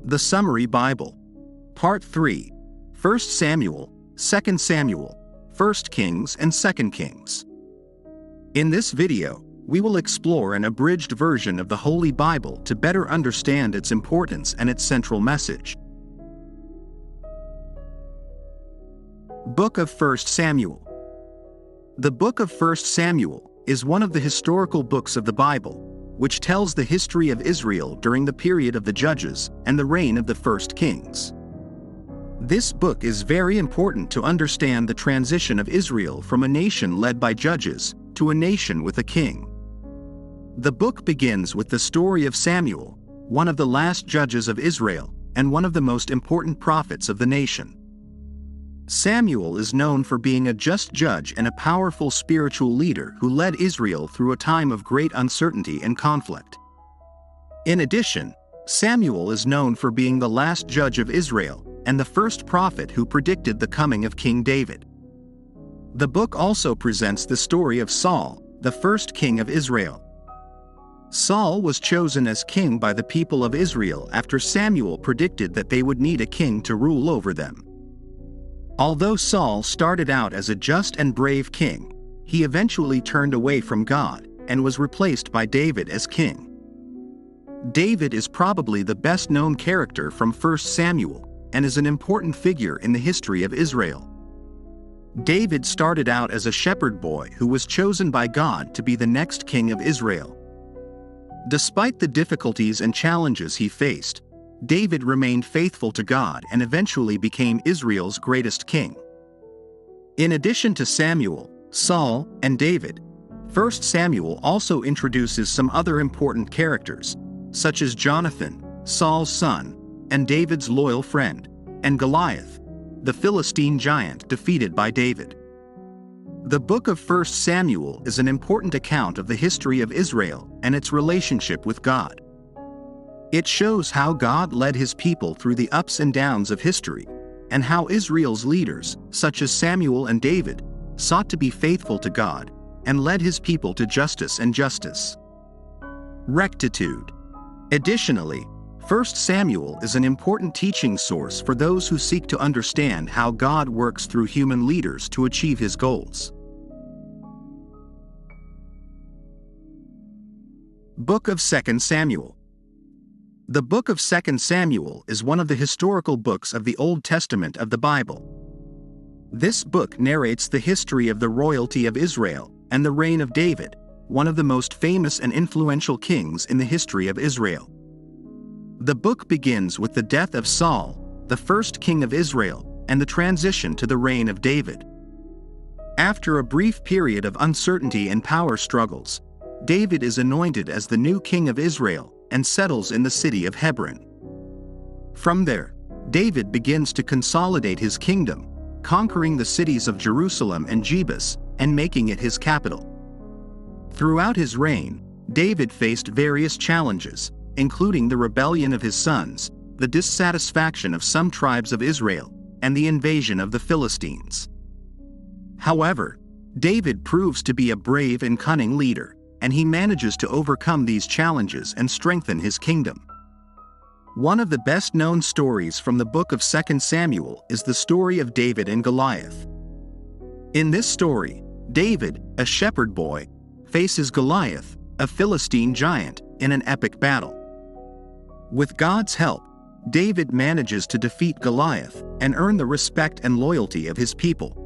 The Summary Bible. Part 3. 1 Samuel, 2 Samuel, 1 Kings and 2 Kings. In this video, we will explore an abridged version of the Holy Bible to better understand its importance and its central message. Book of 1 Samuel. The book of 1 Samuel is one of the historical books of the Bible, which tells the history of Israel during the period of the Judges and the reign of the first kings. This book is very important to understand the transition of Israel from a nation led by judges to a nation with a king. The book begins with the story of Samuel, one of the last judges of Israel and one of the most important prophets of the nation. Samuel is known for being a just judge and a powerful spiritual leader who led Israel through a time of great uncertainty and conflict. In addition, Samuel is known for being the last judge of Israel and the first prophet who predicted the coming of King David. The book also presents the story of Saul, the first king of Israel. Saul was chosen as king by the people of Israel after Samuel predicted that they would need a king to rule over them. Although Saul started out as a just and brave king, he eventually turned away from God and was replaced by David as king. David is probably the best-known character from 1 Samuel and is an important figure in the history of Israel. David started out as a shepherd boy who was chosen by God to be the next king of Israel. Despite the difficulties and challenges he faced, David remained faithful to God and eventually became Israel's greatest king. In addition to Samuel, Saul, and David, 1 Samuel also introduces some other important characters, such as Jonathan, Saul's son, and David's loyal friend, and Goliath, the Philistine giant defeated by David. The book of 1 Samuel is an important account of the history of Israel and its relationship with God. It shows how God led his people through the ups and downs of history, and how Israel's leaders, such as Samuel and David, sought to be faithful to God and led his people to justice and justice. Rectitude. Additionally, 1 Samuel is an important teaching source for those who seek to understand how God works through human leaders to achieve his goals. Book of 2 Samuel. The book of 2 Samuel is one of the historical books of the Old Testament of the Bible. This book narrates the history of the royalty of Israel and the reign of David, one of the most famous and influential kings in the history of Israel. The book begins with the death of Saul, the first king of Israel, and the transition to the reign of David. After a brief period of uncertainty and power struggles, David is anointed as the new king of Israel and settles in the city of Hebron. From there, David begins to consolidate his kingdom, conquering the cities of Jerusalem and Jebus and making it his capital. Throughout his reign, David faced various challenges, including the rebellion of his sons, the dissatisfaction of some tribes of Israel, and the invasion of the Philistines. However, David proves to be a brave and cunning leader, and he manages to overcome these challenges and strengthen his kingdom. One of the best-known stories from the book of 2 Samuel is the story of David and Goliath. In this story, David, a shepherd boy, faces Goliath, a Philistine giant, in an epic battle. With God's help, David manages to defeat Goliath and earn the respect and loyalty of his people.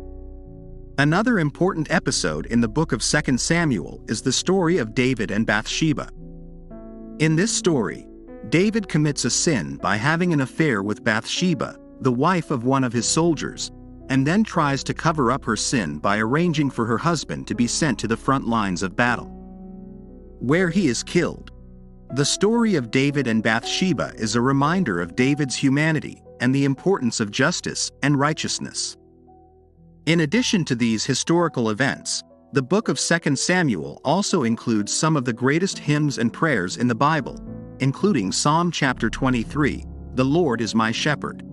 Another important episode in the book of 2 Samuel is the story of David and Bathsheba. In this story, David commits a sin by having an affair with Bathsheba, the wife of one of his soldiers, and then tries to cover up her sin by arranging for her husband to be sent to the front lines of battle, where he is killed. The story of David and Bathsheba is a reminder of David's humanity and the importance of justice and righteousness. In addition to these historical events, the book of 2 Samuel also includes some of the greatest hymns and prayers in the Bible, including Psalm chapter 23, "The Lord is my shepherd."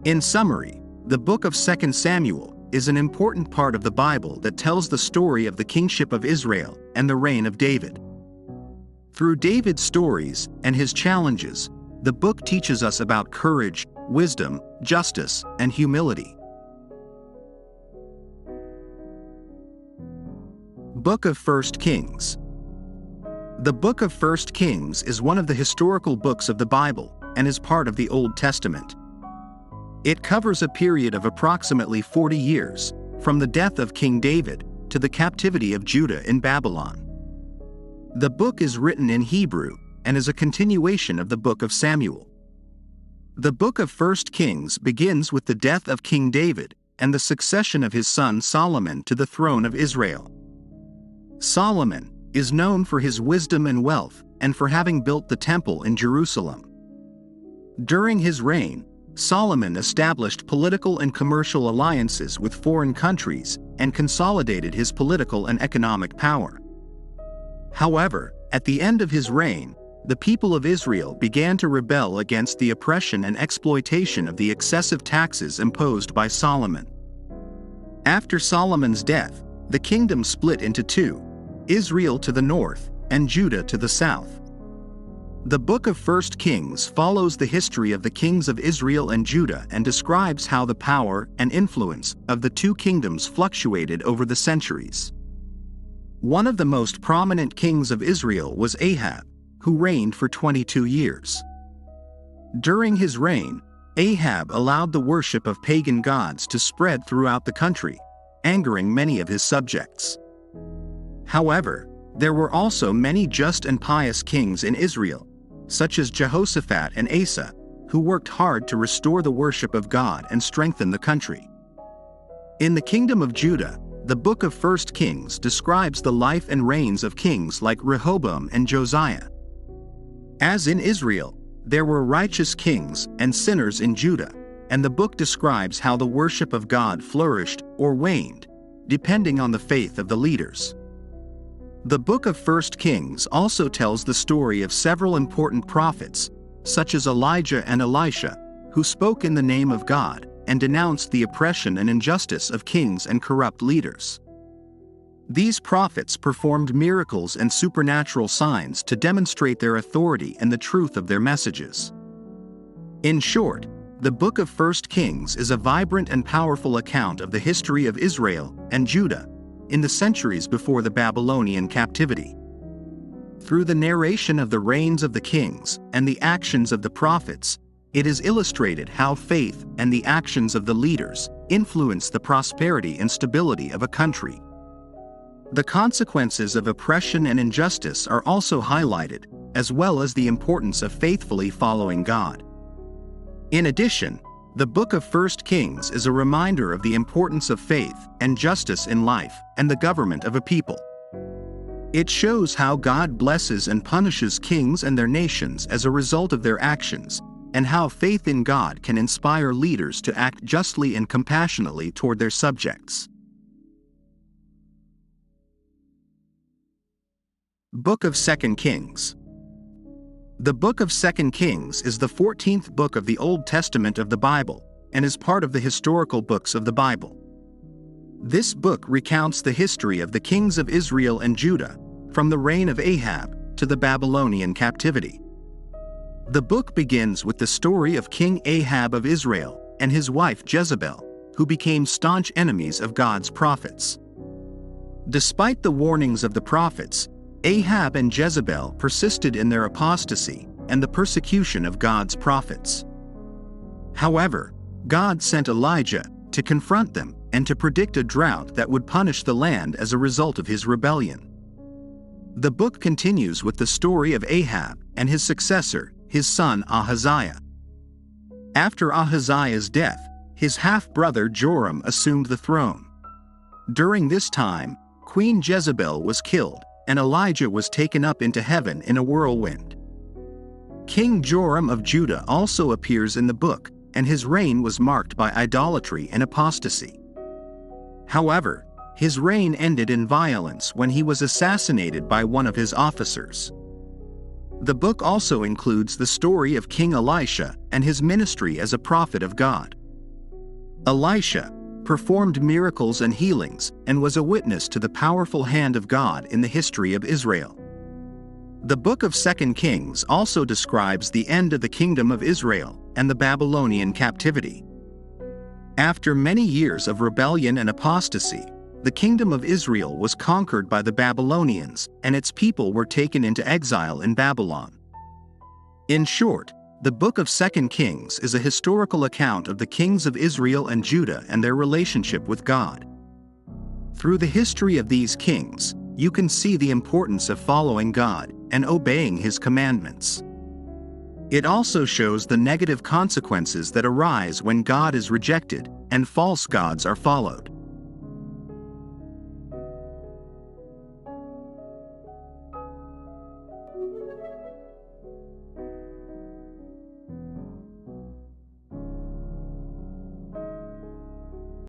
In summary, the book of 2 Samuel is an important part of the Bible that tells the story of the kingship of Israel and the reign of David. Through David's stories and his challenges, the book teaches us about courage, wisdom, justice, and humility. Book of 1 Kings. The book of 1 Kings is one of the historical books of the Bible and is part of the Old Testament. It covers a period of approximately 40 years, from the death of King David to the captivity of Judah in Babylon. The book is written in Hebrew and is a continuation of the book of Samuel. The book of 1 Kings begins with the death of King David and the succession of his son Solomon to the throne of Israel. Solomon is known for his wisdom and wealth and for having built the temple in Jerusalem. During his reign, Solomon established political and commercial alliances with foreign countries and consolidated his political and economic power. However, at the end of his reign, the people of Israel began to rebel against the oppression and exploitation of the excessive taxes imposed by Solomon. After Solomon's death, the kingdom split into two: Israel to the north and Judah to the south. The book of 1 Kings follows the history of the kings of Israel and Judah and describes how the power and influence of the two kingdoms fluctuated over the centuries. One of the most prominent kings of Israel was Ahab, who reigned for 22 years. During his reign, Ahab allowed the worship of pagan gods to spread throughout the country, angering many of his subjects. However, there were also many just and pious kings in Israel, such as Jehoshaphat and Asa, who worked hard to restore the worship of God and strengthen the country. In the kingdom of Judah, the book of 1 Kings describes the life and reigns of kings like Rehoboam and Josiah. As in Israel, there were righteous kings and sinners in Judah, and the book describes how the worship of God flourished or waned, depending on the faith of the leaders. The book of 1 Kings also tells the story of several important prophets, such as Elijah and Elisha, who spoke in the name of God and denounced the oppression and injustice of kings and corrupt leaders. These prophets performed miracles and supernatural signs to demonstrate their authority and the truth of their messages. In short, the book of 1 Kings is a vibrant and powerful account of the history of Israel and Judah in the centuries before the Babylonian captivity. Through the narration of the reigns of the kings and the actions of the prophets, it is illustrated how faith and the actions of the leaders influence the prosperity and stability of a country. The consequences of oppression and injustice are also highlighted, as well as the importance of faithfully following God. In addition, the book of 1 Kings is a reminder of the importance of faith and justice in life and the government of a people. It shows how God blesses and punishes kings and their nations as a result of their actions, and how faith in God can inspire leaders to act justly and compassionately toward their subjects. Book of 2 Kings. The book of 2 Kings is the 14th book of the Old Testament of the Bible and is part of the historical books of the Bible. This book recounts the history of the kings of Israel and Judah, from the reign of Ahab to the Babylonian captivity. The book begins with the story of King Ahab of Israel and his wife Jezebel, who became staunch enemies of God's prophets. Despite the warnings of the prophets, Ahab and Jezebel persisted in their apostasy and the persecution of God's prophets. However, God sent Elijah to confront them and to predict a drought that would punish the land as a result of his rebellion. The book continues with the story of Ahab and his successor, his son Ahaziah. After Ahaziah's death, his half-brother Joram assumed the throne. During this time, Queen Jezebel was killed, and Elijah was taken up into heaven in a whirlwind. King Joram of Judah also appears in the book, and his reign was marked by idolatry and apostasy. However, his reign ended in violence when he was assassinated by one of his officers. The book also includes the story of King Elisha and his ministry as a prophet of God. Elisha performed miracles and healings and was a witness to the powerful hand of God in the history of Israel. The book of 2 Kings also describes the end of the kingdom of Israel and the Babylonian captivity. After many years of rebellion and apostasy, the kingdom of Israel was conquered by the Babylonians, and its people were taken into exile in Babylon. In short, the book of 2 Kings is a historical account of the kings of Israel and Judah and their relationship with God. Through the history of these kings, you can see the importance of following God and obeying His commandments. It also shows the negative consequences that arise when God is rejected and false gods are followed.